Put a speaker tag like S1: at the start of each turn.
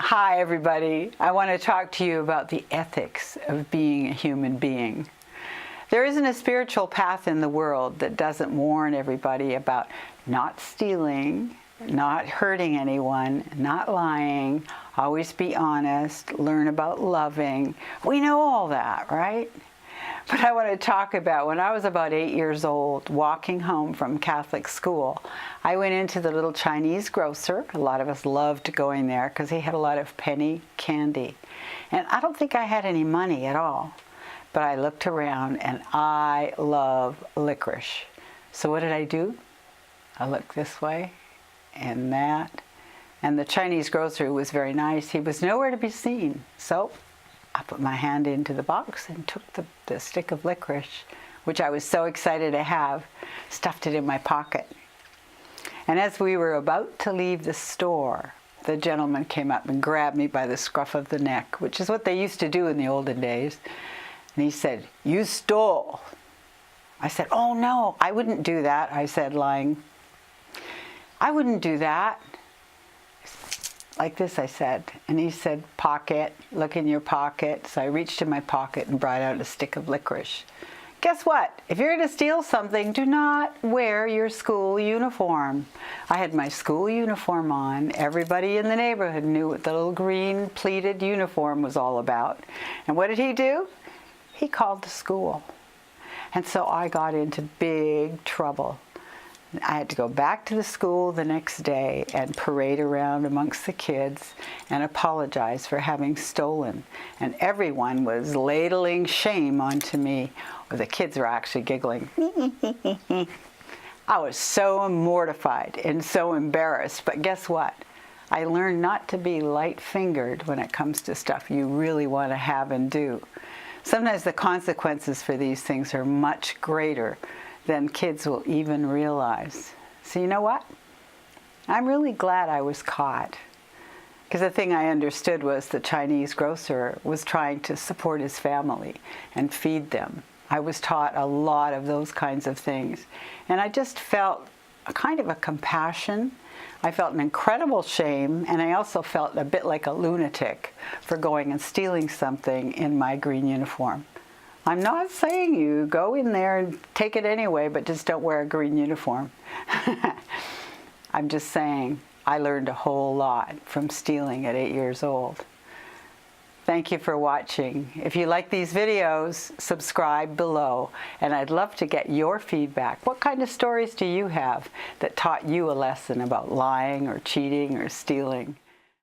S1: Hi everybody, I want to talk to you about the ethics of being a human being. There isn't a spiritual path in the world that doesn't warn everybody about not stealing, not hurting anyone, not lying, always be honest, learn about loving. We know all that, right? But I want to talk about when I was about 8 years old, walking home from Catholic school. I went into the little Chinese grocer. A lot of us loved going there because he had a lot of penny candy. And I don't think I had any money at all. But I looked around and I love licorice. So what did I do? I looked this way and that. And the Chinese grocer was very nice. He was nowhere to be seen. So I put my hand into the box and took the stick of licorice, which I was so excited to have, stuffed it in my pocket. And as we were about to leave the store, the gentleman came up and grabbed me by the scruff of the neck, which is what they used to do in the olden days. And he said, "You stole." I said, "Oh no, I wouldn't do that," I said, lying. "I wouldn't do that." Like this, I said. And he said, "Pocket, look in your pocket." So I reached in my pocket and brought out a stick of licorice. Guess what? If you're going to steal something, do not wear your school uniform. I had my school uniform on. Everybody in the neighborhood knew what the little green pleated uniform was all about. And what did he do? He called the school. And so I got into big trouble. I had to go back to the school the next day and parade around amongst the kids and apologize for having stolen. And everyone was ladling shame onto me. Or the kids were actually giggling. I was so mortified and so embarrassed. But guess what? I learned not to be light-fingered when it comes to stuff you really want to have and do. Sometimes the consequences for these things are much greater than kids will even realize. So you know what? I'm really glad I was caught. Because the thing I understood was the Chinese grocer was trying to support his family and feed them. I was taught a lot of those kinds of things. And I just felt a kind of a compassion. I felt an incredible shame, and I also felt a bit like a lunatic for going and stealing something in my green uniform. I'm not saying you go in there and take it anyway, but just don't wear a green uniform. I'm just saying I learned a whole lot from stealing at 8 years old. Thank you for watching. If you like these videos, subscribe below, and I'd love to get your feedback. What kind of stories do you have that taught you a lesson about lying or cheating or stealing?